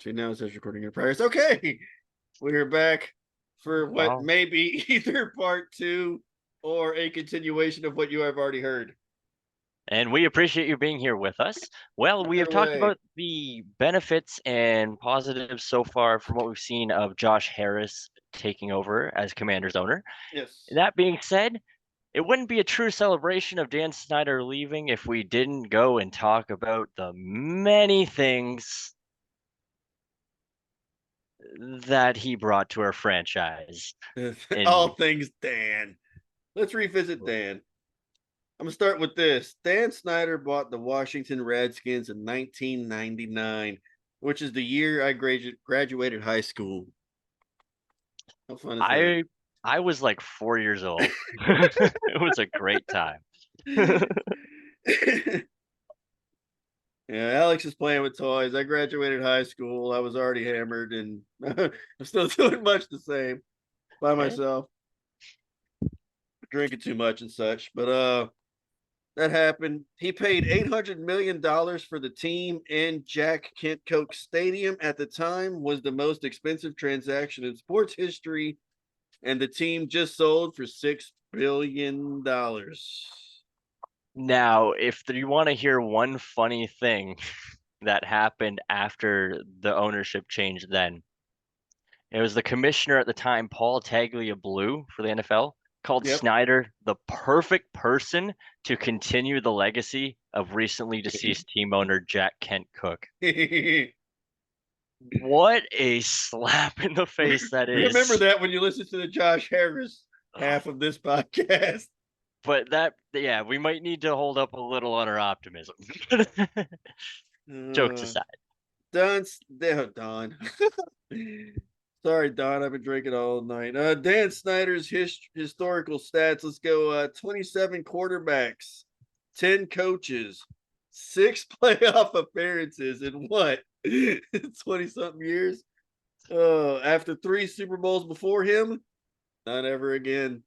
See, now it says recording in progress. Okay, we're back for what Oh, may be either part two or a continuation of what you have already heard. and we appreciate you being here with us. Well, we have Either talked way, about the benefits and positives so far from what we've seen of Josh Harris taking over as Commanders owner. yes. That being said, it wouldn't be a true celebration of Dan Snyder leaving if we didn't go and talk about the many things that he brought to our franchise. All And things Dan. Let's revisit Dan. I'm gonna start with this. Dan Snyder bought the Washington Redskins in 1999, which is the year I graduated high school. How fun is that? I I was like 4 years old. It was a great time. Yeah, Alex is playing with toys. I graduated high school. I was already hammered, and I'm still doing much the same by Eh, myself, drinking too much and such. But that happened. He paid $800 million for the team, and Jack Kent Koch Stadium at the time was the most expensive transaction in sports history, and the team just sold for $6 billion. Now, if you want to hear one funny thing that happened after the ownership change, then it was the commissioner at the time, Paul Tagliabue for the NFL, called Yep. Snyder the perfect person to continue the legacy of recently deceased team owner Jack Kent Cook. What a slap in the face that Remember is. that when you listen to the Josh Harris half of this podcast. But yeah, we might need to hold up a little on our optimism. Jokes Uh, aside. Don. Sorry, Don. I've been drinking all night. Dan Snyder's historical stats. Let's go. 27 quarterbacks, 10 coaches, 6 playoff appearances in what? 20 something years. After 3 Super Bowls before him, not ever again.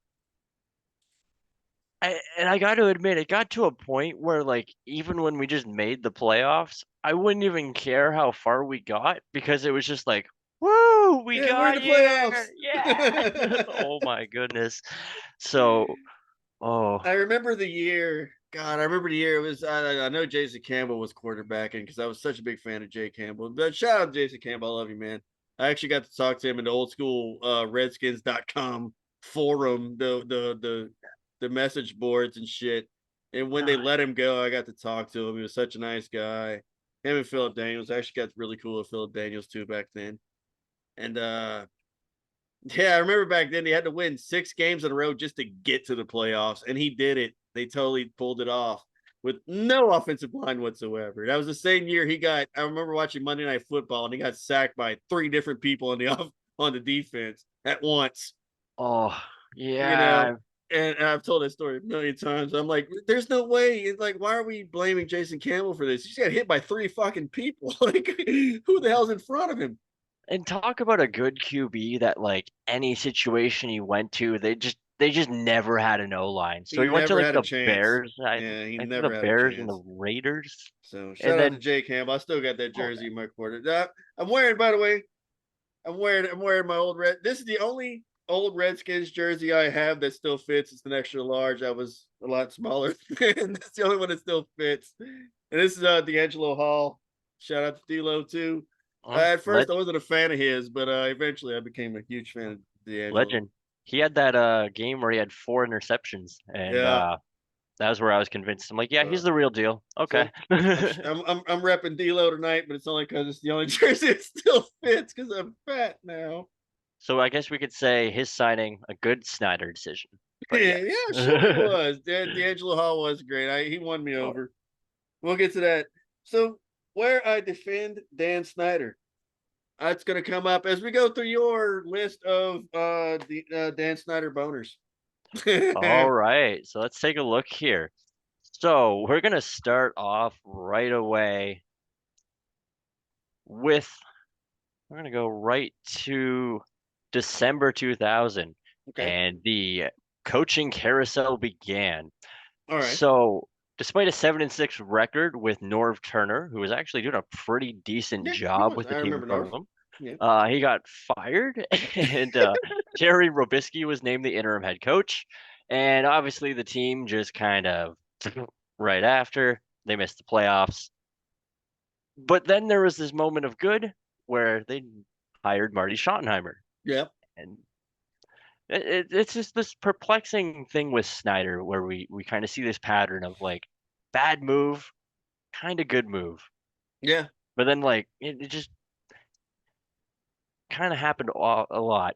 And I got to admit, it got to a point where, like, even when we just made the playoffs, I wouldn't even care how far we got because it was just like, woo, we Yeah, we're in got the here. playoffs. Yeah. Oh my goodness. So, oh, I remember the year. God, I remember the year. It was. I know Jason Campbell was quarterbacking because I was such a big fan of Jay Campbell. But shout out to Jason Campbell. I love you, man. I actually got to talk to him in the old school Redskins.com forum, the message boards and shit. And when they let him go, I got to talk to him. He was such a nice guy. Him and Philip Daniels. I actually got really cool with Philip Daniels too back then. And yeah, I remember back then he had to win 6 games in a row just to get to the playoffs, and he did it. They totally pulled it off with no offensive line whatsoever. That was the same year he got. I remember watching Monday Night Football, and he got sacked by 3 different people on the defense at once. oh, You know, yeah. and I've told that story a million times. I'm like, there's no way. It's like, why are we blaming Jason Campbell for this? He's got hit by 3 fucking people. Like, who the hell's in front of him? And talk about a good QB that, like, any situation he went to, they just never had an O line. So He he went to never like had a the chance. Bears, Yeah, he I think the never had a Bears and chance. the Raiders, So and shout out to then Jay Campbell. I still got that oh, jersey in my quarter. I'm wearing, by the way, I'm wearing my old red. This is the only old Redskins jersey I have that still fits. It's an extra large. I was a lot smaller, and that's the only one that still fits. And this is D'Angelo Hall. Shout out to D'Lo too. At first, I wasn't a fan of his, but eventually, I became a huge fan of D'Angelo. legend. He had that game where he had 4 interceptions, and Yeah. that was where I was convinced. I'm like, yeah, Uh, he's the real deal. Okay. so I'm repping D'Lo tonight, but it's only because it's the only jersey that still fits because I'm fat now. So I guess we could say his signing a good Snyder decision. But Yeah, yes. yeah, sure it was. D'Angelo Hall was great. He won me Oh, over. We'll get to that. So where I defend Dan Snyder, that's going to come up as we go through your list of the Dan Snyder boners. all right. So let's take a look here. So we're gonna start off right away with we're gonna go right to December 2000, Okay. and the coaching carousel began. All right. So despite a 7-6 record with Norv Turner, who was actually doing a pretty decent Yeah, he job was. with the I team in remember front North. of him. Yeah. He got fired, and Jerry Robisky was named the interim head coach. And obviously, the team just kind of right after they missed the playoffs. But then there was this moment of good where they hired Marty Schottenheimer, Yeah. and it's just this perplexing thing with Snyder where we kind of see this pattern of like bad move, kind of good move, Yeah. but then like it just kind of happened a lot.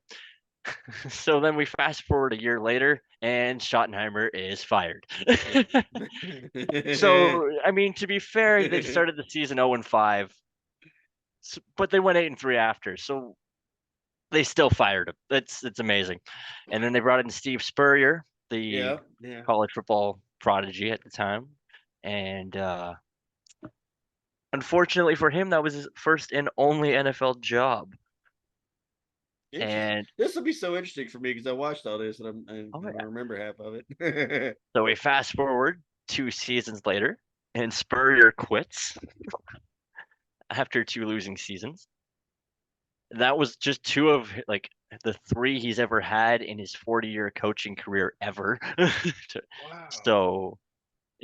So then we fast forward a year later, and Schottenheimer is fired. So I mean, to be fair, they started the season 0-5, but they went 8-3 after. So they still fired him. It's amazing. And then they brought in Steve Spurrier, the Yeah. Yeah. college football prodigy at the time, and unfortunately for him, that was his first and only NFL job. Interesting. And This will be so interesting for me because I watched all this and oh I don't yeah, remember half of it. so we fast forward 2 seasons later, and Spurrier quits after 2 losing seasons. That was just two of like the three he's ever had in his 40-year coaching career ever. Wow. So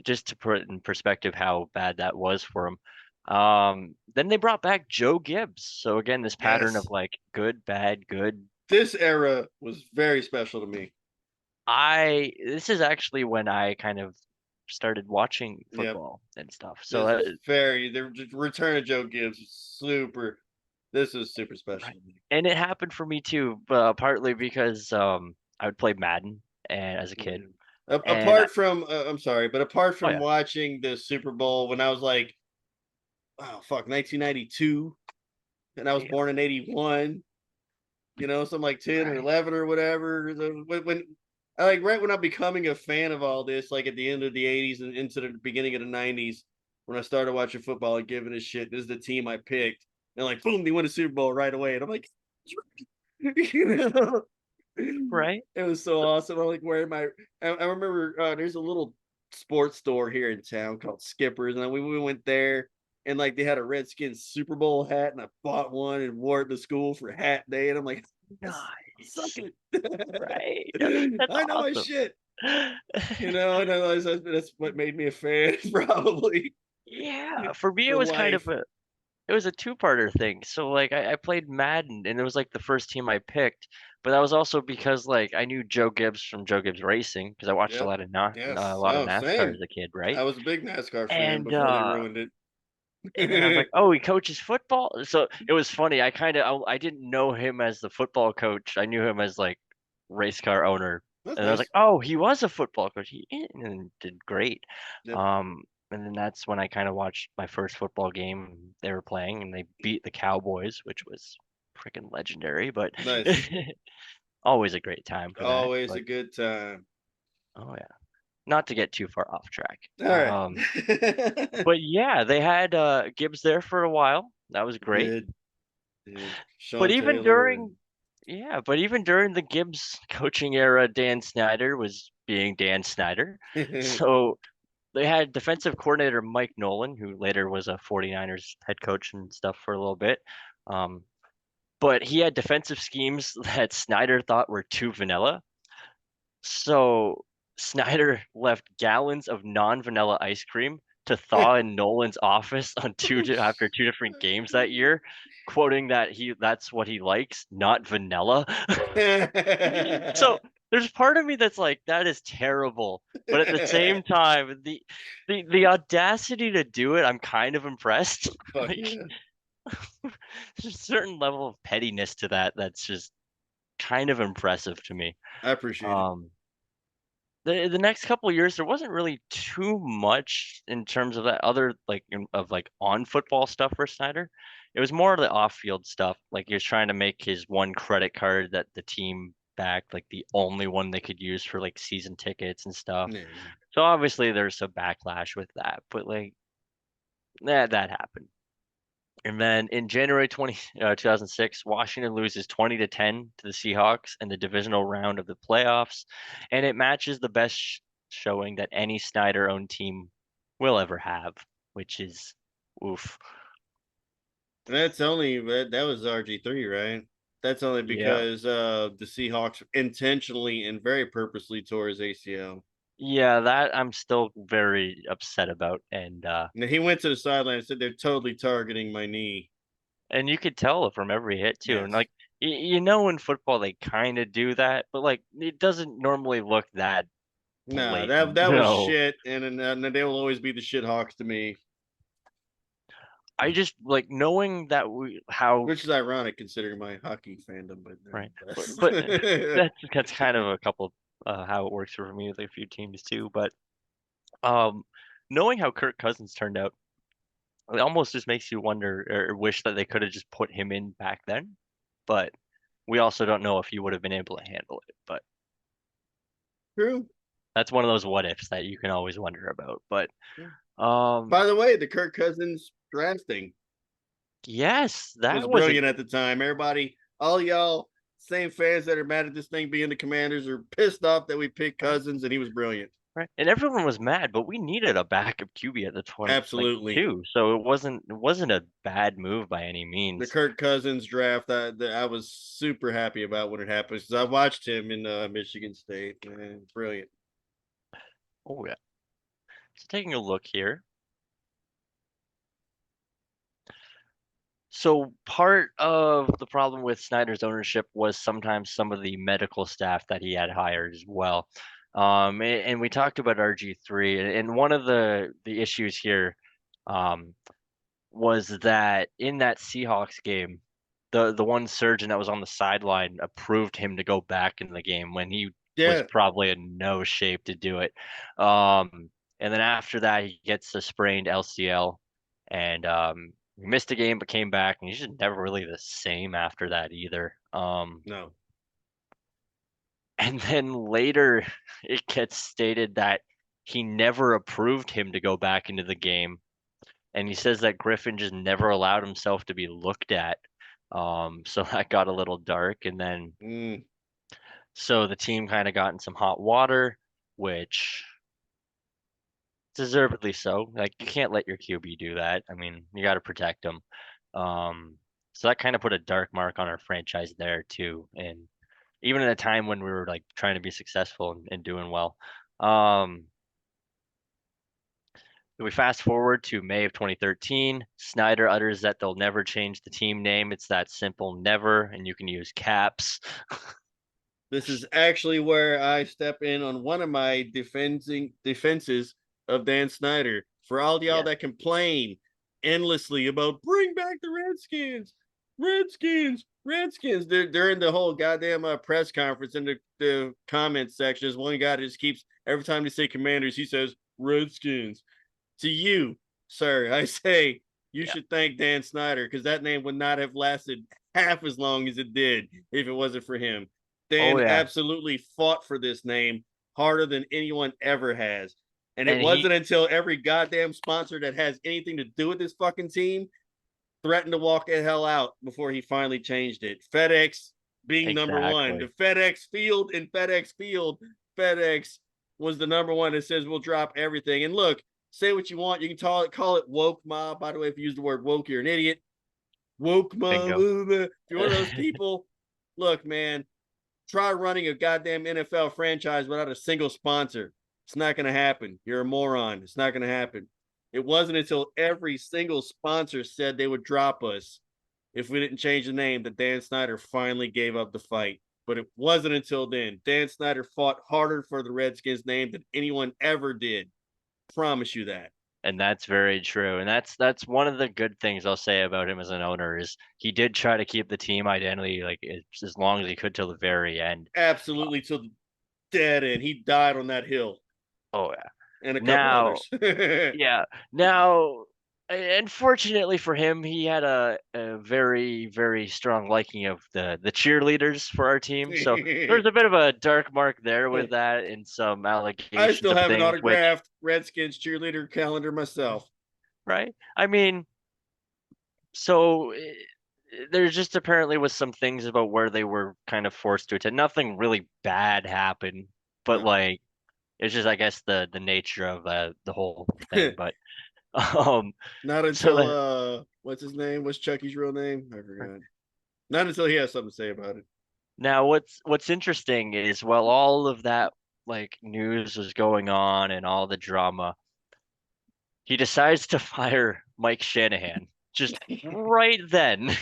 just to put in perspective how bad that was for him. Then they brought back Joe Gibbs. So again, this pattern of Yes. like good, bad, good. This era was very special to me. This is actually when I kind of started watching Yep. football and stuff. So This was very the return of Joe Gibbs was super. This was super special right. to me. And it happened for me too, partly because I would play Madden and as a kid. Yeah. And Apart from, I'm sorry, but apart oh from yeah, watching the Super Bowl when I was like, oh fuck, 1992, and I was yeah, born in '81. You know, so I'm like 10 or right. 11 or whatever. When I like right when I'm becoming a fan of all this, like at the end of the '80s and into the beginning of the '90s, when I started watching football and giving a shit, this is the team I picked, and like boom, they win a Super Bowl right away, and I'm like, you know, Right? it was so awesome. I'm like wearing my. I remember there's a little sports store here in town called Skippers, and we went there. And like they had a Redskins Super Bowl hat, and I bought one and wore it to school for hat day. And I'm like, suck Nice. it. Right. That's I know my awesome. shit. You know, and that's what made me a fan, probably Yeah, for me it for was kind of life. a two-parter thing. So like I played Madden and it was like the first team I picked, but that was also because like I knew Joe Gibbs from Joe Gibbs Racing because I watched Yep. a Yes. lot of Oh, NASCAR same. as a kid, right? I was a big NASCAR fan And before they ruined then I was like, it. "Oh, he coaches football." So it was funny. I didn't know him as the football coach. I knew him as like race car owner. That's And I was like, nice. "Oh, he was a football coach. He and did great." Yep. Um, and then that's when I kind of watched my first football game they were playing, and they beat the Cowboys, which was freaking legendary. But Nice. always a great time for that. Always a But good time. oh yeah, not to get too far off track. All right. But yeah, they had Gibbs there for a while. That was great. Did But Sean even Taylor and during Yeah, but even during the Gibbs coaching era, Dan Snyder was being Dan Snyder. So they had defensive coordinator Mike Nolan, who later was a 49ers head coach and stuff for a little bit. Um, but he had defensive schemes that Snyder thought were too vanilla. So Snyder left gallons of non-vanilla ice cream to thaw in Nolan's office after two different games that year, quoting that that's what he likes, not vanilla. So there's part of me that's like, that is terrible. But at the same time, the audacity to do it, I'm kind of impressed. Fuck Like yeah. there's a certain level of pettiness to that that's just kind of impressive to me. I appreciate it. Um, the next couple of years there wasn't really too much in terms of that other like of like on football stuff for Snyder. It was more of the off-field stuff. Like he was trying to make his one credit card that the team backed like the only one they could use for like season tickets and stuff. Yeah. So obviously there's some backlash with that, but like that happened. And then in January 2006, Washington loses 20-10 to the Seahawks in the divisional round of the playoffs, and it matches the best showing that any Snyder-owned team will ever have, which is oof. That was RG3, right? That's only Yeah. because the Seahawks intentionally and very purposely tore his ACL. Yeah, that I'm still very upset about, Now he went to the sideline and said they're totally targeting my knee. and you could tell it from every hit too. And Yes. in football they kind of do that, but like it doesn't normally look that Nah, that blatant. that was No, shit, and they will always be the shit hawks to me, I just like knowing that we how which is ironic considering my hockey fandom. But right, but nevertheless, that's kind of a couple how it works for me with a few teams too. But um, knowing how Kirk Cousins turned out, it almost just makes you wonder or wish that they could have just put him in back then. But we also don't know if he would have been able to handle it. But true. that's one of those what ifs that you can always wonder about. But um, By the way, the Kirk Cousins drafting yes, was that was a brilliant at the time. Everybody, all y'all, same fans that are mad at this thing being the Commanders are pissed off that we picked right, Cousins, and he was brilliant. right, and everyone was mad, but we needed a backup QB at the 20 like Absolutely. two, so it wasn't a bad move by any The means. Kirk Cousins draft, I was super happy about when it happened because I watched him in Michigan State. Man, brilliant. Oh yeah. So taking a look here. So part of the problem with Snyder's ownership was sometimes some of the medical staff that he had hired as well. And we talked about RG3, and one of the issues here um, was that in that Seahawks game, the one surgeon that was on the sideline approved him to go back in the game when he was Yeah, probably in no shape to do it. And then after that, he gets a sprained LCL, and he missed a game but came back, and he's just never really the same after that either. no. And then later, it gets stated that he never approved him to go back into the game, and he says that Griffin just never allowed himself to be looked at. So that got a little dark, and then Mm. so the team kind of got in some hot water, which deservedly so. Like you can't let your QB do that. I mean, you got to protect him. Um, so that kind of put a dark mark on our franchise there too, and even at a time when we were like trying to be successful and doing well. Um, We fast forward to May of 2013. Snyder utters that they'll never change the team name. It's that simple, never, and you can use caps. This is actually where I step in on one of my defenses of Dan Snyder. For all y'all Yes, that complain endlessly about bring back the Redskins, Redskins, Redskins during the whole goddamn press conference in the comment section, there's one guy that just keeps every time they say Commanders, he says Redskins. To you, sir, I say you yeah. should thank Dan Snyder because that name would not have lasted half as long as it did if it wasn't for him. Oh Dan yeah. absolutely fought for this name harder than anyone ever has. And it And he wasn't until every goddamn sponsor that has anything to do with this fucking team threatened to walk the hell out before he finally changed it. FedEx being number one. The exactly. FedEx Field and FedEx Field, FedEx was the number one that says we'll drop everything. And look, say what you want. You can call it woke mob. By the way, if you use the word woke, you're an idiot. Woke mob. Bingo. If you're one of those people, look, man, try running a goddamn NFL franchise without a single sponsor. It's not going to happen. You're a moron. It's not going to happen. It wasn't until every single sponsor said they would drop us if we didn't change the name that Dan Snyder finally gave up the fight. But it wasn't until then. Dan Snyder fought harder for the Redskins name than anyone ever did. Promise you that. And that's very true. And that's one of the good things I'll say about him as an owner is he did try to keep the team identity like as long as he could till the very end. Absolutely till the dead end. He died on that hill Oh yeah. and a couple Now, others. yeah. Now, unfortunately for him, he had a very, very strong liking of the cheerleaders for our team. So there's a bit of a dark mark there with that and some I allegations still of have an things which, autographed Redskins cheerleader calendar myself. right? I mean, so there just apparently was some things about where they were kind of forced to attend. Nothing really bad happened, but No. like It's just, I guess, the nature of the whole thing. But um, Not so until then what's his name? What's Chucky's real name? I forgot. Not until he has something to say about it. now what's interesting is while all of that like news was going on and all the drama, he decides to fire Mike Shanahan just right then.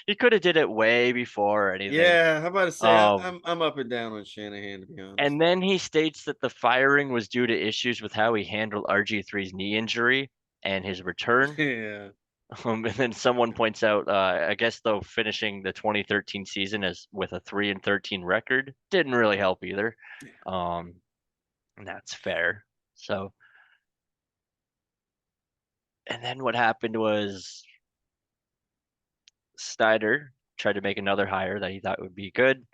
He could have did it way before or anything. Yeah, I'm about to say Um, I'm up and down on Shanahan, to be honest. and then he states that the firing was due to issues with how he handled RG3's knee injury and his return. Yeah. And then someone points out, I guess though finishing the 2013 season as with a 3-13 record didn't really help either. Um, and that's fair. So, and then what happened was Snyder tried to make another hire that he thought would be good,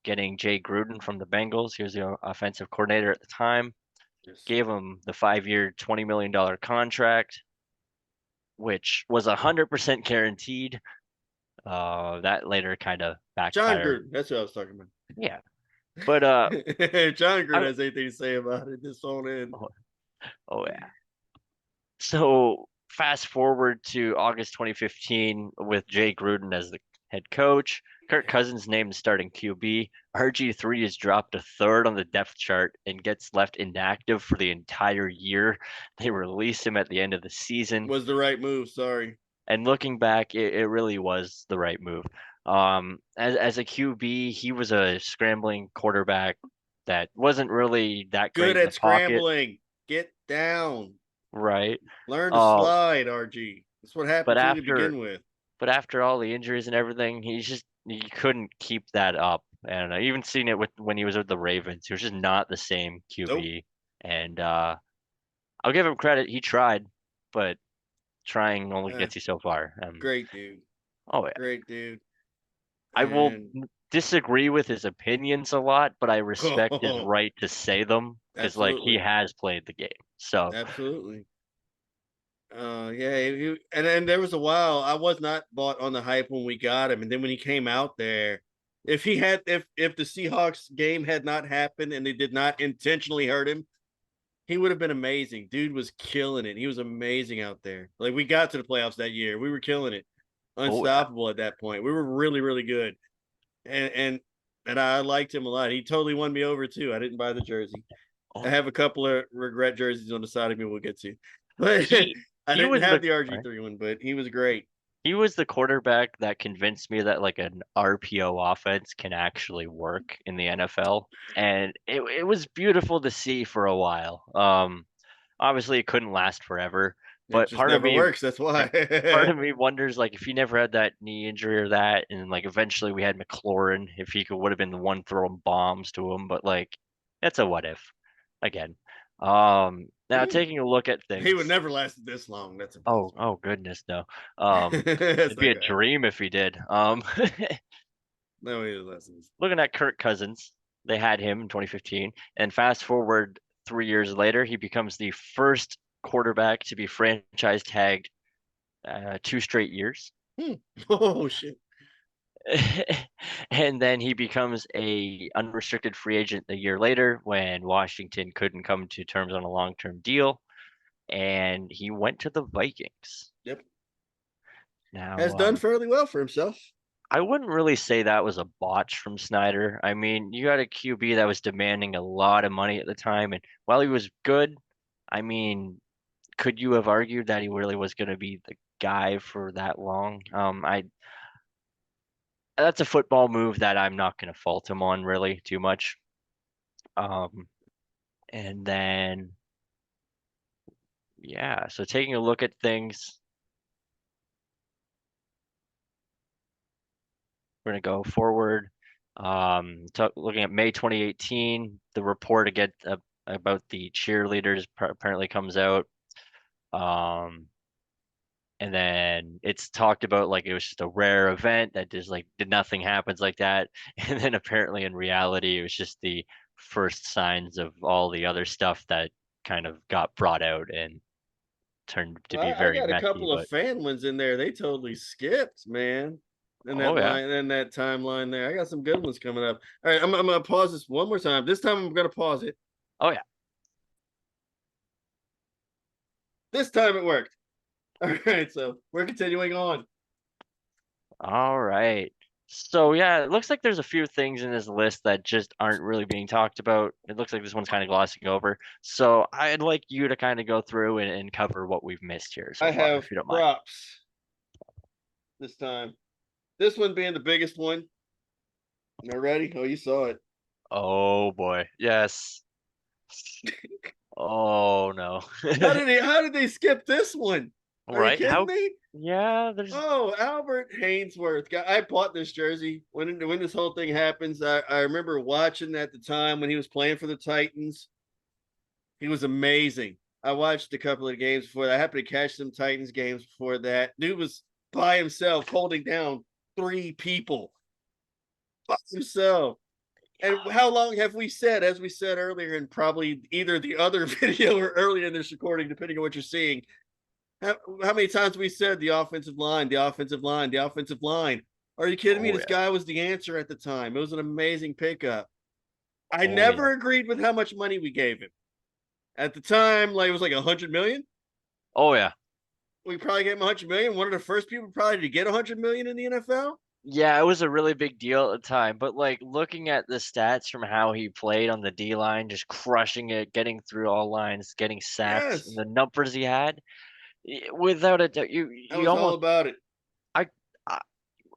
getting Jay Gruden from the Bengals. He was the offensive coordinator at the time. Yes. Gave him the 5-year, $20 million contract, which was 100% guaranteed. That later kind of John backfired. Gruden. That's what I was talking about. Yeah, but If John Gruden I has anything to say about it, this phone in. oh, oh yeah. So fast forward to August 2015 with Jay Gruden as the head coach. Kirk Cousins named the starting QB. RG3 is dropped a third on the depth chart and gets left inactive for the entire year. They release him at the end of the season. Was the right move. Sorry. And looking back, it really was the right move. As a QB, he was a scrambling quarterback that wasn't really that Good great in the at pocket, scrambling. Get down. right? Learn to Uh, slide, RG. That's what but happened to you to after begin with. but after all the injuries and everything, he couldn't keep that up. And I even seen it with when he was with the Ravens. He was just not the same Nope. QB. And I'll give him credit, he tried, but trying only Uh, gets you so far. great dude. Oh yeah. Great dude. I will And disagree with his opinions a lot, but I respect his oh, right to say them because like he absolutely. has played the game. So, Absolutely. Yeah, and then there was a while I was not bought on the hype when we got him, and then when he came out there, if the Seahawks game had not happened and they did not intentionally hurt him, he would have been amazing. Dude was killing it. He was amazing out there. Like we got to the playoffs that year, we were killing it, oh yeah. unstoppable at that point. We were really really good, and I liked him a lot. He totally won me over too. I didn't buy the jersey. I Oh, have a couple of regret jerseys on the side of me we'll get to. But he I he didn't was have the the RG3 one, but he was great. he was the quarterback that convinced me that like an RPO offense can actually work in the NFL. And it was beautiful to see for a while. Obviously it couldn't last forever, It but just never works. That's why. part of me wonders like if he never had that knee injury or that, and like eventually we had McLaurin, if he could would have been the one throwing bombs to him, but like that's a what if again. Now taking a look at He would things. never last this long. That's Oh, impossible. oh goodness, no. That's It'd be not a gonna happen. dream if he did. No, he was lessons. Looking at Kirk Cousins, they had him in 2015, and fast forward 3 years later, he becomes the first quarterback to be franchise tagged 2 straight years. Oh shit. And then he becomes a unrestricted free agent a year later when Washington couldn't come to terms on a long-term deal, and he went to the Vikings. Yep. Now, Has done fairly well for himself. I wouldn't really say that was a botch from Snyder. I mean, you got a QB that was demanding a lot of money at the time, and while he was good, I mean, could you have argued that he really was going to be the guy for that long? I That's a football move that I'm not going to fault him on really too much. Um, and then yeah, so taking a look at things, we're gonna go forward. Looking at May 2018, the report again about the cheerleaders apparently comes out. Um, and then it's talked about like it was just a rare event that just like did nothing happens like that. And then apparently in reality, it was just the first signs of all the other stuff that kind of got brought out and turned to be I very got a messy. couple of But fan ones in there. They totally skipped, man. oh yeah, In that timeline there. I got some good ones coming up. All right, I'm gonna pause this one more time. This time I'm gonna pause it. oh yeah. This time it worked. All right, so we're continuing on. All right. So yeah, it looks like there's a few things in this list that just aren't really being talked about. It looks like this one's kind of glossing over. So I'd like you to kind of go through and cover what we've missed here so I far, have if you don't mind. props this time. This one being the biggest one. You ready? Oh, you saw it. Oh boy. Yes. Oh no. How did they skip this one? Are you Right? kidding How? me? Yeah, there's Oh, Albert Hainsworth. I bought this jersey when this whole thing happens. I remember watching at the time when he was playing for the Titans. He was amazing. I watched a couple of games before that. I happened to catch some Titans games before that. Dude was by himself holding down three people by himself. And how long have we said, as we said earlier, in probably either the other video or earlier in this recording, depending on what you're seeing, how many times we said the offensive line, the offensive line, the offensive line? Are you kidding me? oh This yeah. guy was the answer at the time. It was an amazing pickup. I Oh yeah. never agreed with how much money we gave him. At the time, like it was like 100 million. Oh yeah. We probably gave him 100 million. One of the first people probably to get 100 million in the NFL. Yeah, it was a really big deal at the time, but like looking at the stats from how he played on the D line, just crushing it, getting through all lines, getting sacks, and Yes, the numbers he had, without a doubt, I you was all almost about it. I I,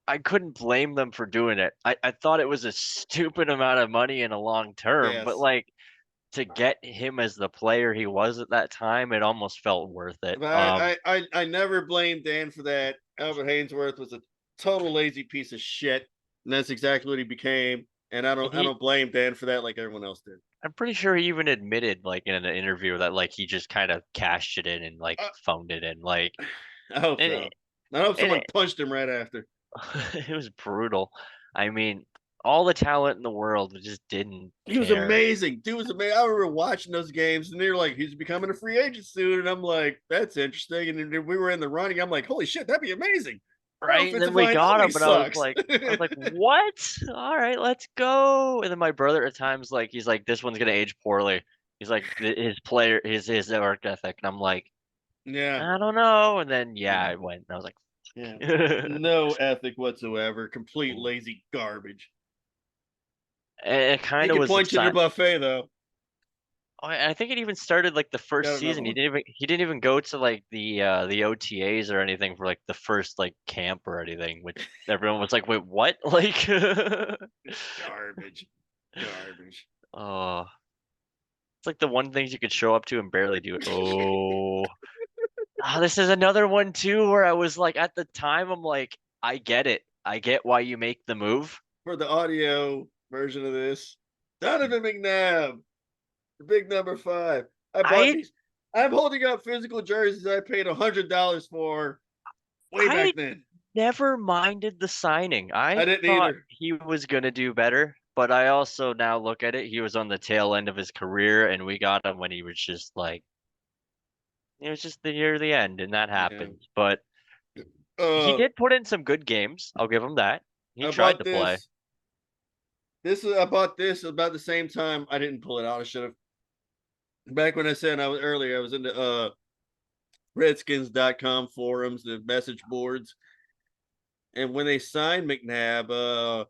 I couldn't blame them for doing it. I thought it was a stupid amount of money in a long term, but Yes, like to get him as the player he was at that time, it almost felt worth it. but I never blamed Dan for that. Albert Hainsworth was a total lazy piece of shit, and that's exactly what he became. And I He don't blame Dan for that like everyone else did. I'm pretty sure he even admitted, like, in an interview that, like, he just kind of cashed it in and, like, Uh, phoned it in, like, I hope and so. I hope and someone punched him right after. it was brutal. I mean, all the talent in the world just didn't He was care. amazing. Dude was amazing. I remember watching those games, and they're like, he's becoming a free agent soon. And I'm like, that's interesting. And then we were in the running. I'm like, holy shit, that'd be amazing. Our Right? And then offensive we line got already him, and sucks. I was like, "What? All right, let's go." And then my brother at times, like, he's like, "This one's gonna age poorly." He's like, His player, his work ethic," and I'm like, Yeah, "I don't know." And then yeah, yeah, I went, and I was yeah. like, No ethic whatsoever. Complete Ooh. lazy garbage. It He kind of can was the point you to the sign. buffet though. I think it even started like the first Got another season. one. He didn't even go to like the OTAs or anything for like the first like camp or anything, which everyone was like, "Wait, what?" Like, Garbage. Garbage. oh, it's like the one things you could show up to and barely do it. Oh, this is another one too where I was like, at the time, I'm like, I get it. I get why you make the move. For the audio version of this, Donovan McNabb, the big number 5. I bought I these. I'm holding up physical jerseys I paid $100 for way I back then. never minded the signing. I I didn't thought either. he was gonna do better, but I also now look at it, he was on the tail end of his career, and we got him when he was just like it was just the near the end, and that Yeah. happened. But he Uh, did put in some good games. I'll give him that. He I tried bought to play. this. I bought this about the same time. I didn't pull it out. I should have. Back when I said I was earlier, I was into Redskins.com forums, the message boards. And when they signed McNabb,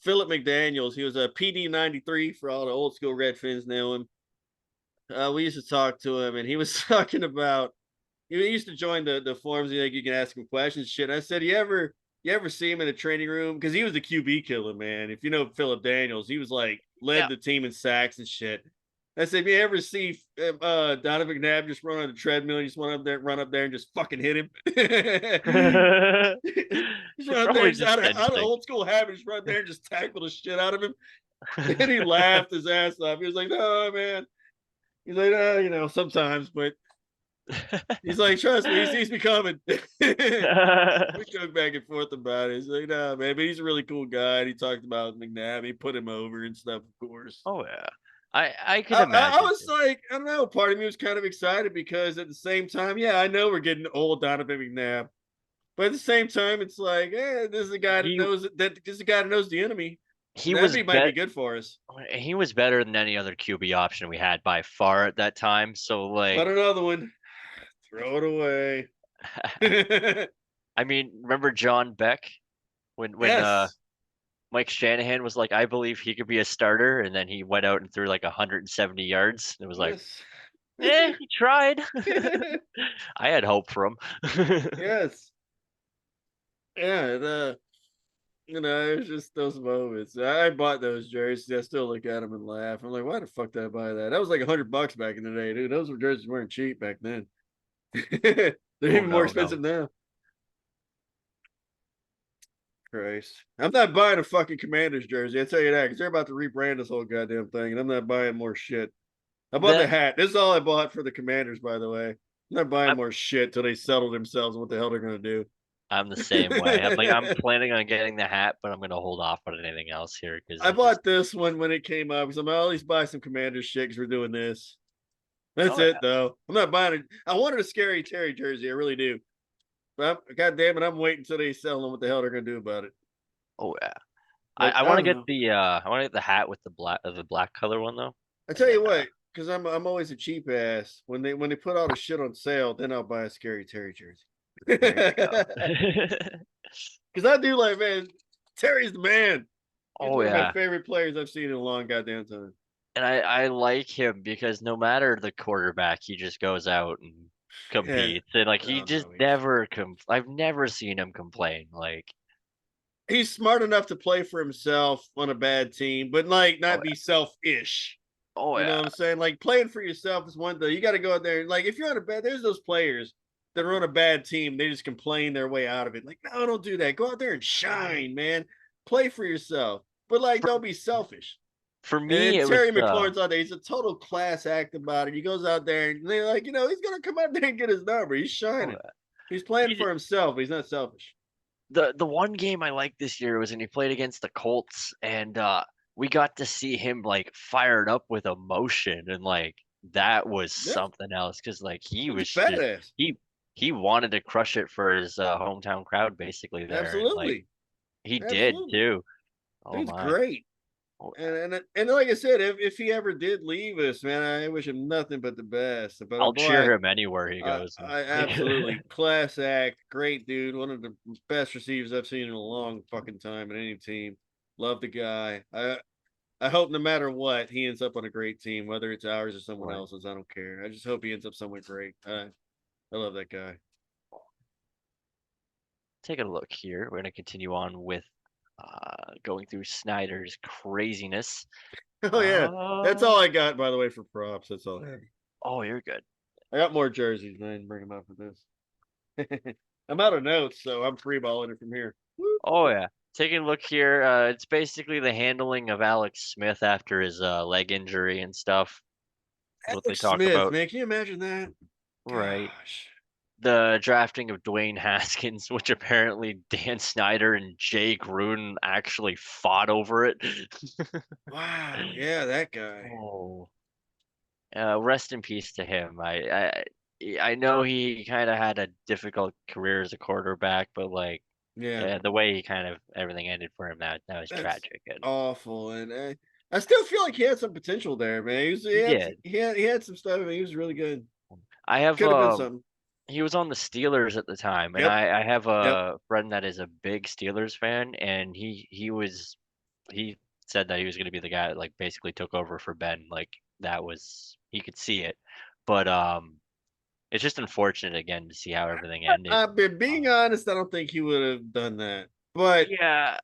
Philip McDaniels, he was a PD 93 for all the old school Red Fins know him. We used to talk to him, and he was talking about he used to join the forums. Like you can ask him questions, shit. I said, you ever see him in the training room? Because he was the QB killer, man. If you know Philip Daniels, he was like led Yeah. the team in sacks and shit. I said, you ever see Donovan McNabb just run on the treadmill and just run up there and just fucking hit him? Just run up there, Probably just just out of instinct. old school habit, just run up there and just tackle the shit out of him. And he laughed his ass off. He was like, "No, man." He's like, you know, sometimes, but he's like, trust me, he sees me coming. We joke back and forth about it. He's like, nah, man, but he's a really cool guy. And he talked about McNabb. He put him over and stuff, of course. Oh yeah. I could I imagine. was like, I don't know. Part of me was kind of excited because at the same time, yeah, I know we're getting old Donovan McNabb, but at the same time, it's like, this is a guy that He knows that this is a guy that knows the enemy, he and was that might be bet good for us. he was better than any other QB option we had by far at that time. So But like another one, Throw it away. I mean, remember John Beck when Yes. Mike Shanahan was like, I believe he could be a starter, and then he went out and threw like 170 yards. It was like, Yes. he tried. I had hope for him. Yes. Yeah. It's just those moments. I bought those jerseys. I still look at them and laugh. I'm like, why the fuck did I buy that? That was like $100 back in the day, dude. Those jerseys weren't cheap back then. They're Oh even more no, expensive no. now. Christ. I'm not buying a fucking Commanders jersey. I tell you that because they're about to rebrand this whole goddamn thing, and I'm not buying more shit. I bought the That hat. This is all I bought for the Commanders, by the way. I'm not buying I'm more shit till they settle themselves on what the hell they're gonna do. I'm the same way. I'm like I'm planning on getting the hat, but I'm gonna hold off on anything else here because I I just bought this one when it came up because I'm gonna at least buy some Commanders shit because we're doing this. That's oh it yeah. though. I'm not buying it. I wanted a Scary Terry jersey. I really do. But God damn it, I'm waiting until they sell them what the hell they're gonna do about it. Oh yeah. But I I want to don't get know. the hat with the black color one though. I And tell then you what, because I'm always a cheap ass. When they put all the shit on sale, then I'll buy a Scary Terry jersey. there you go. Because I do like, man, Terry's the man. He's Oh one of my yeah. favorite players I've seen in a long goddamn time. And I like him because no matter the quarterback, he just goes out and Yeah. competes. And like he Oh just no, never I've never seen him complain. Like, he's smart enough to play for himself on a bad team, but like oh not be yeah. selfish. Oh You know yeah. what I'm saying? Like playing for yourself is one thing. You got to go out there and like if you're on a bad, there's those players that are on a bad team. They just complain their way out of it. Like, no, don't do that. Go out there and Right. shine, man. Play for yourself, but like For don't be selfish. for And me then it was Terry McLaurin's out there. He's a total class act about it. He goes out there and they're like, he's gonna come out there and get his number. He's oh shining. yeah. He's playing He for himself. But he's not selfish. the one game I liked this year was when he played against the Colts and we got to see him like fired up with emotion and like that was Yeah, something else because like he he's was just badass. he wanted to crush it for his hometown crowd basically there and like Absolutely, he did absolutely. too. Oh Dude's my. great. Oh, And like I said, if he ever did leave us, man, I wish him nothing but the best. But I'll cheer boy, him anywhere he goes. I absolutely class act, great dude, one of the best receivers I've seen in a long fucking time in any team. Love the guy. I hope no matter what, he ends up on a great team, whether it's ours or someone Right. else's. I don't care. I just hope he ends up somewhere great. I love that guy. Taking a look here. We're gonna continue on with going through Snyder's craziness. Oh yeah, that's Uh all I got. By the way, for props, that's all I have. oh, you're good. I got more jerseys, man. I didn't bring them out for this. I'm out of notes, so I'm free balling it from here. Oh yeah. Taking a look here, it's basically the handling of Alex Smith after his leg injury and stuff. Is what they Alex talk Smith, about. man, can you imagine that? Right. Gosh, The drafting of Dwayne Haskins, which apparently Dan Snyder and Jay Gruden actually fought over it. wow, yeah, that guy. Oh. Rest in peace to him. I know he kind of had a difficult career as a quarterback, but like Yeah, the way he kind of everything ended for him that was that's tragic. And awful, and I still feel like he had some potential there, man. he did. He had some stuff. And he was really good. I have Could have been something. he was on the Steelers at the time, and Yep, I have yep. a friend that is a big Steelers fan, and he said that he was going to be the guy that like basically took over for Ben. Like that was he could see it, but it's just unfortunate again to see how everything ended. I've been being Um, honest. I don't think he would have done that, but yeah,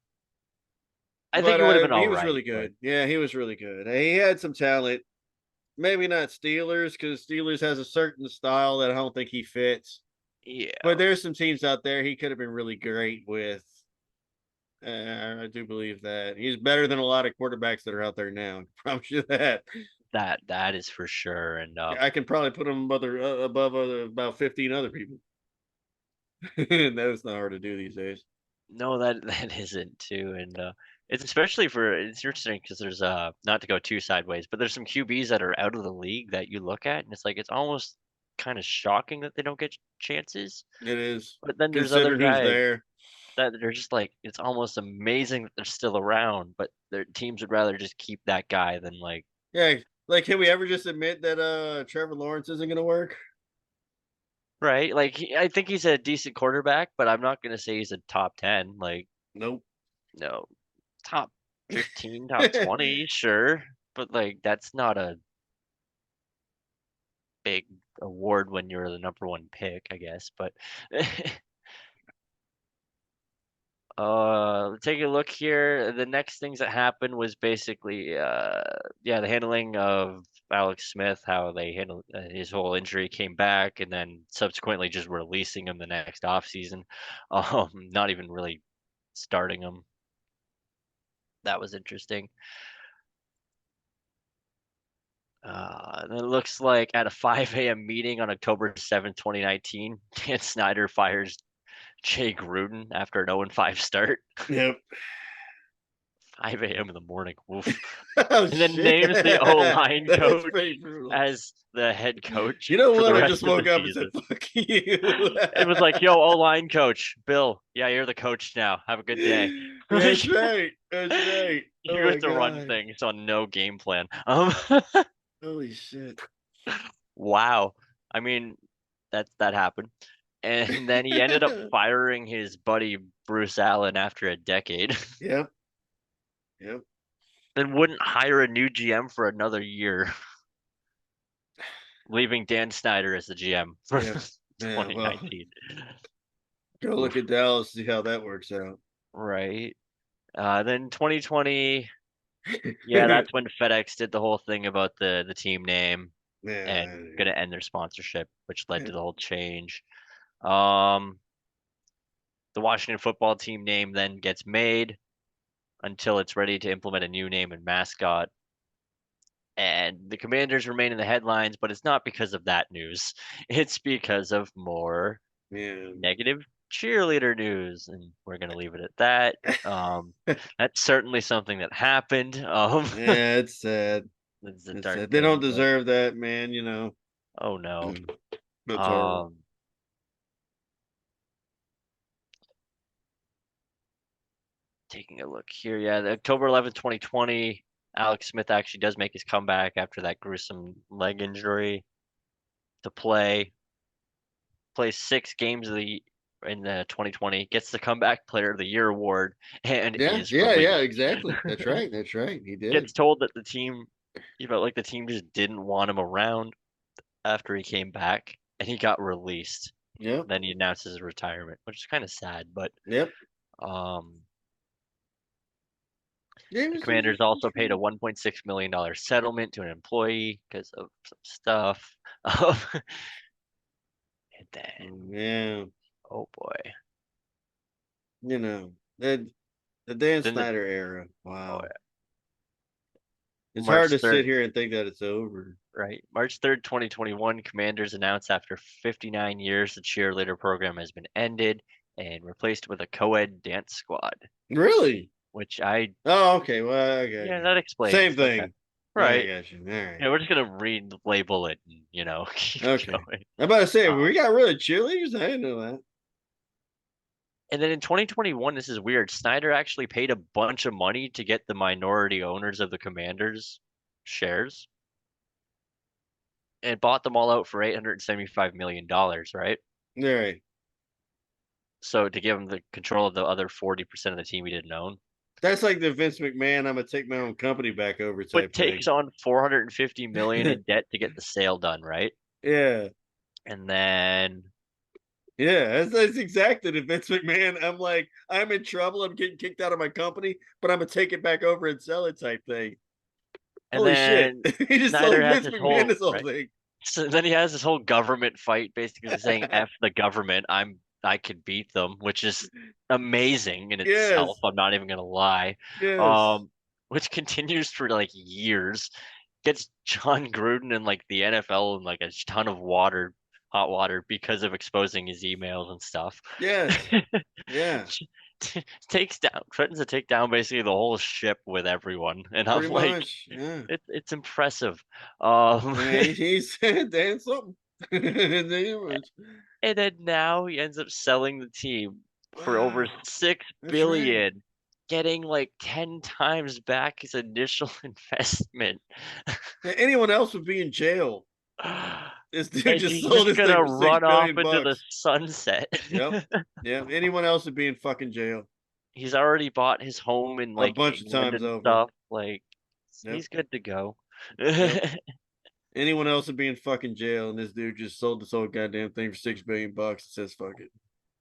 I think but it would have been he all was right, really but good. Yeah, he was really good. He had some talent. Maybe not Steelers because Steelers has a certain style that I don't think he fits. yeah, But there's some teams out there he could have been really great with. I do believe that he's better than a lot of quarterbacks that are out there now. I promise you that. that is for sure. And I can probably put him above about 15 other people. That's not hard to do these days. no, that that isn't too. And it's especially for it's interesting because there's not to go too sideways, but there's some QBs that are out of the league that you look at and it's like it's almost kind of shocking that they don't get chances. It is But then there's other considering who's guys there. that they're just like it's almost amazing that they're still around, but their teams would rather just keep that guy than like Yeah, like can we ever just admit that Trevor Lawrence isn't going to work? right? Like I think he's a decent quarterback, but I'm not gonna say he's a top 10. Like Nope. no, top 15, top 20, sure, but like that's not a big award when you're the number one pick, I guess. But take a look here. The next things that happened was basically, yeah, the handling of Alex Smith, how they handled his whole injury, came back, and then subsequently just releasing him the next offseason. Not even really starting him. That was interesting. And it looks like at a 5 a.m. meeting on October 7th, 2019, Dan Snyder fires Jay Gruden after an 0-5 start. Yep. 5 a.m. in the morning. Woof. Oh And then shit. names the O-line That's coach pretty brutal. as the head coach You know for the what? I rest just of the woke up and said, season. "Fuck you." It was like, yo, O-line coach, Bill, yeah, you're the coach now. Have a good day. That's right. That's right. You're Oh going my to run god. things on no game plan. Holy shit. Wow. I mean, that happened. And then he ended up firing his buddy Bruce Allen after a decade. Yep. Yep. Then wouldn't hire a new GM for another year, leaving Dan Snyder as the GM for Yeah. Yeah. Well, 2019. go look Oof, at Dallas, see how that works out. right. Then 2020, yeah, that's when FedEx did the whole thing about the team name and Yeah. gonna end their sponsorship, which led Yeah. to the whole change. Um, the Washington football team name then gets made until it's ready to implement a new name and mascot. And the Commanders remain in the headlines, but it's not because of that news. It's because of more Yeah. negative cheerleader news, and we're gonna leave it at that. Um, that's certainly something that happened. Yeah, it's sad. It's a It's dark sad. They don't thing, but deserve that, man, you know. oh no. That's horrible. Um, taking a look here, yeah, the October 11th, 2020, Alex Smith actually does make his comeback after that gruesome leg injury to plays 6 games in the 2020, gets the comeback player of the year award, and Yeah, is yeah, yeah, released. exactly. That's right. That's right. He did. Gets told that he felt like the team just didn't want him around after he came back, and he got released. Yep. Then he announces his retirement, which is kind of sad. But Yep. um, Yeah, the he Commanders was also paid a true. $1.6 million settlement to an employee because of some stuff. And then, Yeah. oh boy, You know, the Dan then the Snyder era. oh, Wow. It's hard March to sit 3rd, here and think that it's over. right? March 3rd, 2021, Commanders announced after 59 years the cheerleader program has been ended and replaced with a co-ed dance squad, Really? which I, Oh, okay. Well, okay, yeah, okay. that Same explains. Okay. thing. I Right. got you. All right. Yeah, we're just gonna label it and, keep Okay. going. I'm about to say, Uh, we got rid of cheerleaders? I didn't know that. and then in 2021, this is weird. Snyder actually paid a bunch of money to get the minority owners of the Commanders shares and bought them all out for $875 million, right? All right. So to give him the control of the other 40% of the team he didn't own. That's like the Vince McMahon, I'm gonna take my own company back over But type thing. takes on 450 million in debt to get the sale done, right? Yeah. And then Yeah, that's exactly the Vince McMahon. I'm like, I'm in trouble. I'm getting kicked out of my company, but I'm gonna take it back over and sell it type thing. and Holy shit. then He just Snyder sold has Vince this McMahon whole this whole right. thing. So then he has this whole government fight, basically saying "F the government." I could beat them, which is amazing in itself. Yes. I'm not even gonna lie. Yes. Um, which continues for like years. Gets John Gruden in like the NFL in like a ton of hot water because of exposing his emails and stuff. Yes. Yeah. Threatens to take down basically the whole ship with everyone, and I'm Pretty like, much. Yeah. it's impressive. Um, Yeah, he said Dan something. And then now he ends up selling the team for over Wow. 6 That's right. billion, getting like 10 times back his initial investment. Anyone else would be in jail. This dude And just he's sold just this thing gonna for six run off billion into the bucks. sunset. Yep. Yeah. Anyone else would be in fucking jail He's already bought his home in a like bunch of England times and over. stuff. Like Yep. he's good to go. Yep. Anyone else would be in fucking jail, and this dude just sold this whole goddamn thing for 6 billion bucks and says fuck it.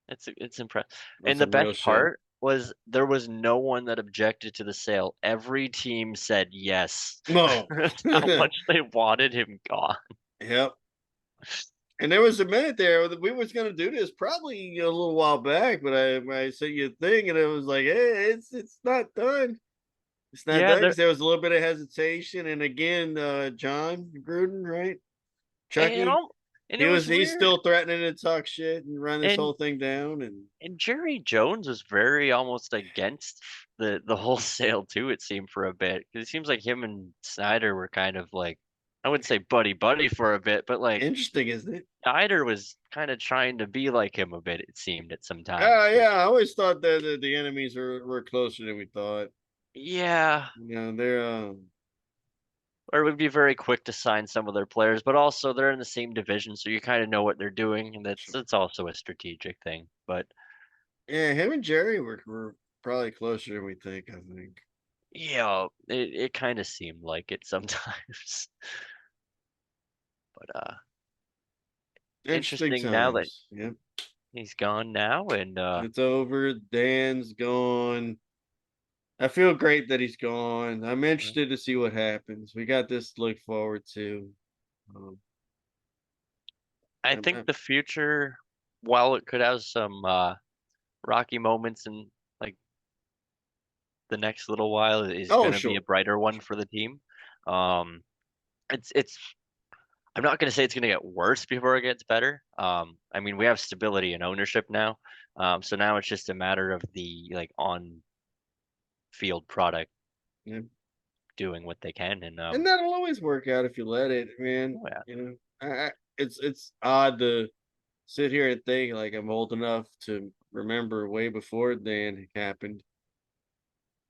It's impressive. That's And the some real best shit. part was there was no one that objected to the sale. Every team said yes. No. That's how much they wanted him gone. Yep. And there was a minute there that we was gonna do this probably a little while back, but I sent you a thing and it was like, hey, it's not done. It's not Yeah, done because there was a little bit of hesitation. And again, John Gruden, right? and Chucky, all, and it was he's weird. still threatening to talk shit and run this And whole thing down. And Jerry Jones was very almost against the whole sale too, it seemed for a bit. Because it seems like him and Snyder were kind of like I wouldn't say buddy buddy for a bit, but like interesting, isn't it? Snyder was kind of trying to be like him a bit, it seemed at some times. Yeah, I always thought that the enemies were closer than we thought. Yeah, You know, they're or would be very quick to sign some of their players, but also they're in the same division, so you kind of know what they're doing, and that's also a strategic thing. But yeah, him and Jerry were probably closer than we think, I think. yeah, it kind of seemed like it sometimes. But Interesting interesting now that times. Yep. he's gone now, and It's over. Dan's gone. I feel great that he's gone. I'm interested to see what happens. We got this to look forward to. Um, I think I'm the future, while it could have some rocky moments and like the next little while, is oh, going to be a sure. brighter one for the team. Um, it's I'm not going to say it's going to get worse before it gets better. I mean, we have stability and ownership now. So now it's just a matter of the like on field product Yeah. doing what they can. And And that'll always work out if you let it, man. oh yeah, You know, it's odd to sit here and think like I'm old enough to remember way before Dan happened.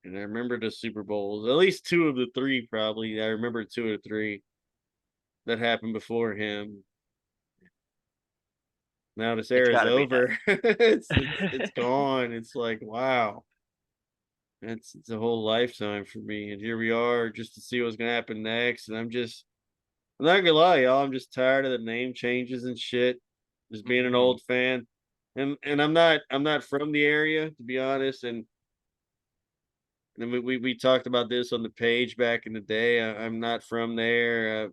And I remember the Super Bowls, at least two of the three, probably. I remember two or three that happened before him. Now this it's era got is to be over. It's nice. gone. It's like wow, it's a whole lifetime for me, and here we are just to see what's gonna happen next. And I'm not gonna lie, y'all. I'm just tired of the name changes and shit. Just being an Hmm. old fan, and I'm not from the area to be honest. And then we talked about this on the page back in the day. I'm not from there.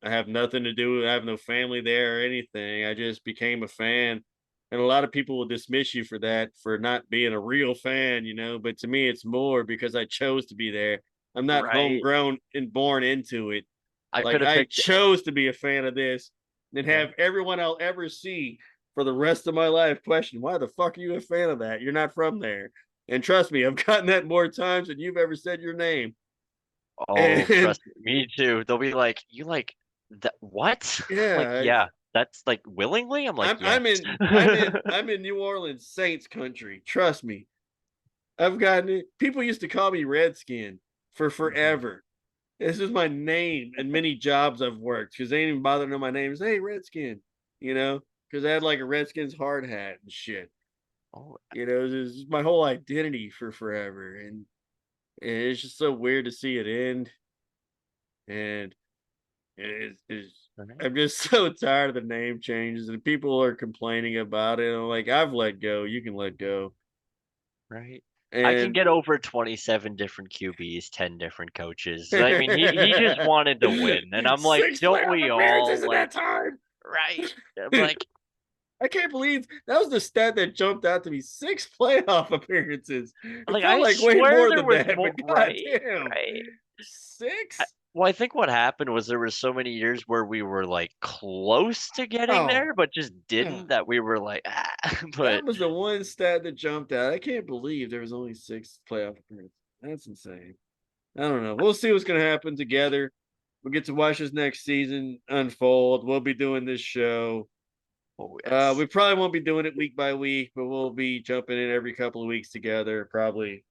I have nothing to do. I have no family there or anything. I just became a fan. And a lot of people will dismiss you for that, for not being a real fan, you know. But to me, it's more because I chose to be there. I'm not Right. homegrown and born into it. I Like could have I picked. chose to be a fan of this and Yeah. have everyone I'll ever see for the rest of my life question, why the fuck are you a fan of that? You're not from there. And trust me, I've gotten that more times than you've ever said your name. Oh, And trust me, me too. They'll be like, "You like that? What?" I'm like, yeah, "Yeah, that's like willingly." I'm like, "Yes." I'm in New Orleans Saints country. Trust me. I've gotten it. People used to call me Redskin for Mhm. forever. This is my name and many jobs I've worked because they didn't even bother to know my name. It's, hey, Redskin, you know, because I had like a Redskins hard hat and shit. Oh, You know, this is my whole identity for forever. And it's just so weird to see it end. And right. I'm just so tired of the name changes and people are complaining about it. I'm like, I've let go. You can let go. Right. I can And get over 27 different QBs, 10 different coaches. I mean, he just wanted to win, and I'm like, six don't playoff we appearances all? in that Like, time. right? I'm like, I can't believe that was the stat that jumped out to me. Six playoff appearances. It felt I like way swear more there than was that, more. but Right, goddamn, right. six? Well, I think what happened was there were so many years where we were like close to getting Oh, there, but just yeah. didn't. That we were like, ah. But That was the one stat that jumped out. I can't believe there was only six playoff appearances. That's insane. I don't know. We'll see what's going to happen together. We'll get to watch this next season unfold. We'll be doing this show. oh yes, We probably won't be doing it week by week, but we'll be jumping in every couple of weeks together, probably.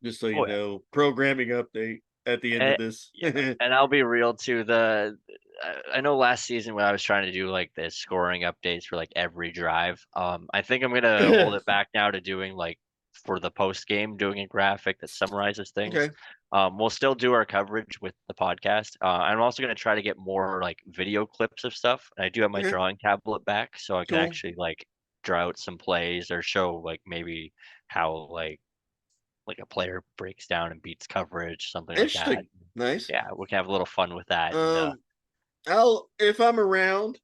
Just so you oh yeah. know, programming update at the end of And, this. yeah, and I'll be real too. I know last season when I was trying to do like the scoring updates for like every drive, I think I'm gonna hold it back now to doing like for the post game, doing a graphic that summarizes things. Okay, We'll still do our coverage with the podcast. I'm also gonna try to get more like video clips of stuff. And I do have my okay, drawing tablet back, so I can cool. actually like draw out some plays or show like maybe how like a player breaks down and beats coverage, something like that. Interesting. Nice. Yeah, we can have a little fun with that. And Um, I'll if I'm around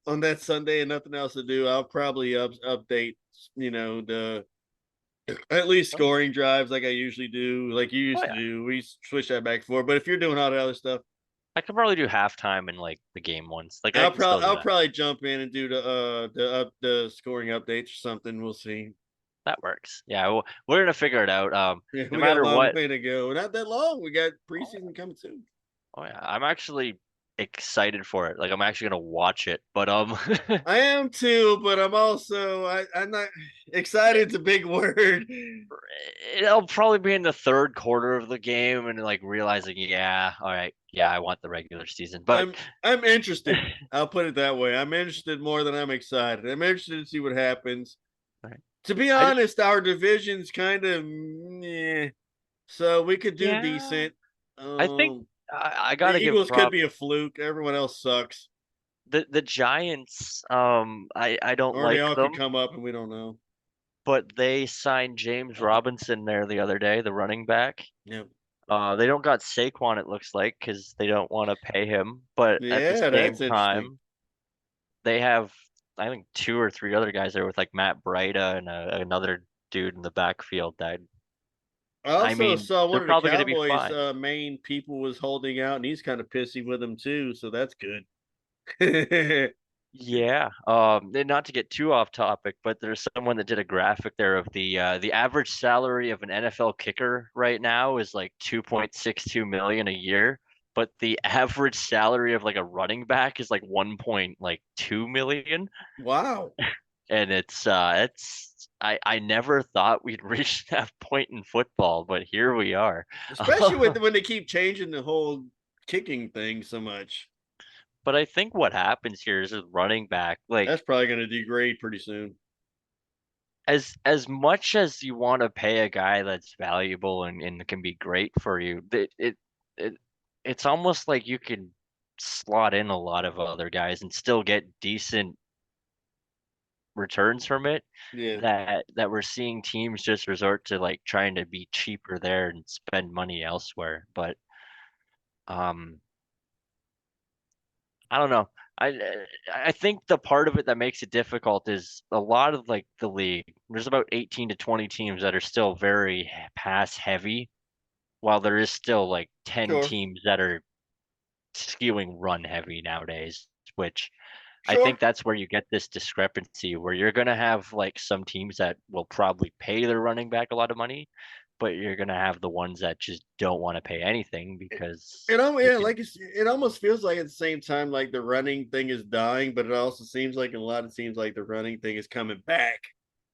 on that Sunday and nothing else to do, I'll probably update. The at least oh, scoring drives like I usually do, like you oh used to yeah, do. We switch that back and forth. But if you're doing all the other stuff, I could probably do halftime and like the game ones. Like I can still do I'll that. probably jump in and do the scoring updates or something. We'll see. That works. Yeah, we're gonna figure it out. Yeah, No we got a matter long what. way to go. Not that long. We got Oh preseason coming soon. yeah, I'm actually excited for it. Like I'm actually gonna watch it. But I am too, but I'm not excited. It's a big word. it'll probably be in the third quarter of the game and like realizing, yeah, all right, yeah, I want the regular season. But I'm interested. I'll put it that way. I'm interested more than I'm excited. I'm interested to see what happens. right. To be I just honest, our division's kind of so we could do yeah, decent. I think Um, I the gotta give Eagles could prop be a fluke. Everyone else sucks, the Giants. I don't or they like all could them. come up and we don't know. But they signed James Robinson there the other day, the running back. Yep. They don't got Saquon, it looks like, because they don't want to pay him. But at the Yeah, same that's interesting. time, they have, I think, two or three other guys there with like Matt Breida and another dude in the backfield that, I I also mean, saw they're one of the probably going to be Cowboys' fine. main people was holding out, and he's kind of pissy with them too. So that's good. Yeah. And not to get too off topic, but there's someone that did a graphic there of the average salary of an NFL kicker right now is like 2.62 million a year, but the average salary of like a running back is like 1.2 million. Wow. And it's I never thought we'd reach that point in football, but here we are. Especially with when they keep changing the whole kicking thing so much. But I think what happens here is with running back, That's like probably going to degrade pretty soon. as much as you want to pay a guy that's valuable and can be great for you, it it's almost like you can slot in a lot of other guys and still get decent returns from it. Yeah. That we're seeing teams just resort to like trying to be cheaper there and spend money elsewhere. But um, I don't know. I think the part of it that makes it difficult is a lot of like the league. There's about 18 to 20 teams that are still very pass heavy, while there is still like 10 Sure. teams that are skewing run heavy nowadays, which I Sure. think that's where you get this discrepancy where you're going to have like some teams that will probably pay their running back a lot of money, but you're going to have the ones that just don't want to pay anything because they Yeah, can it almost feels like at the same time like the running thing is dying, but it also seems like in a lot of teams like the running thing is coming back.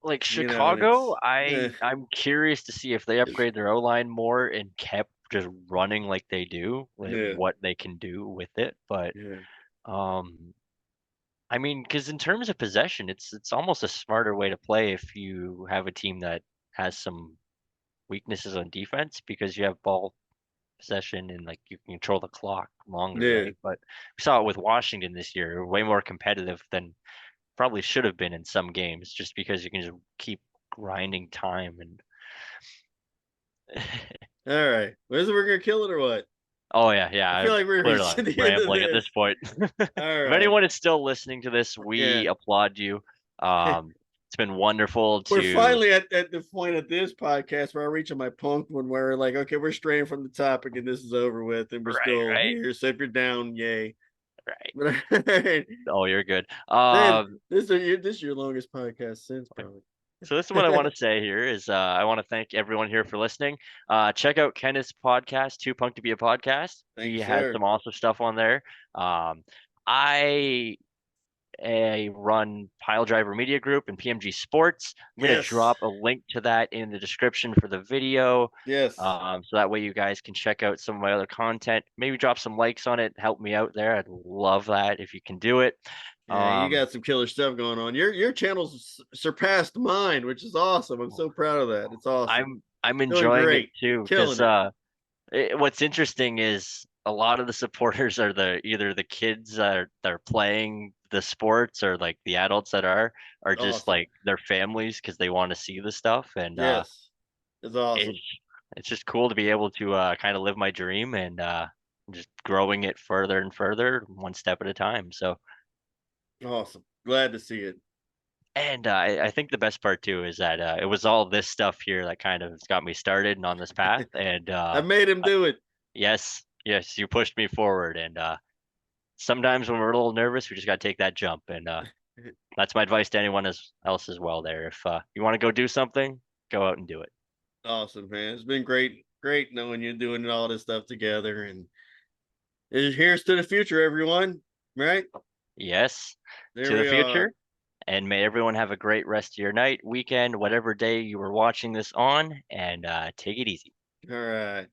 like And Chicago, it's eh, I'm curious to see if they upgrade their O line more and kept just running like they do, like yeah, what they can do with it. But yeah, um, I mean, because in terms of possession, it's almost a smarter way to play if you have a team that has some weaknesses on defense because you have ball possession and like you can control the clock longer, yeah. right? But we saw it with Washington this year, way more competitive than probably should have been in some games, just because you can just keep grinding time and All right. Is it we're gonna kill it or what? oh yeah, yeah, I feel I'm like we're clearly reaching the end of rambling at this this. point. All If right. anyone is still listening to this, Yeah. we applaud you. It's been wonderful We're to finally at the point of this podcast where I reach on my punk when we're like, okay, we're straying from the topic and this is over with, and we're right, still right, here. So if you're down, yay. right. But Oh, you're good. then this is your longest podcast since probably. So this is what I want to say here is I want to thank everyone here for listening. Check out Kenneth's podcast, Too Punk to Be a Podcast. Thank He you, has sir. some awesome stuff on there. I I run Pile Driver Media Group and PMG Sports. I'm going to Yes. drop a link to that in the description for the video. Yes. So that way you guys can check out some of my other content. Maybe drop some likes on it. Help me out there. I'd love that if you can do it. Yeah, you Um, got some killer stuff going on. Your channel's surpassed mine, which is awesome. I'm so proud of that. It's awesome. I'm Doing enjoying it great. too Killing because it. what's interesting is a lot of the supporters are either the kids that are playing the sports or like the adults that are just Awesome. like their families because they want to see the stuff and Yes. It's awesome. it's it's just cool to be able to kind of live my dream and just growing it further and further one step at a time. So Awesome. Glad to see it. and I think the best part too is that it was all this stuff here that kind of got me started and on this path and I made him do it. yes, yes, you pushed me forward and sometimes when we're a little nervous, we just got to take that jump. And that's my advice to anyone else as well there. If you want to go do something, go out and do it. Awesome, man. It's been great knowing you doing all this stuff together. And here's to the future, everyone. Right? Yes, There to the we are. future. And may everyone have a great rest of your night, weekend, whatever day you were watching this on, and take it easy. All right.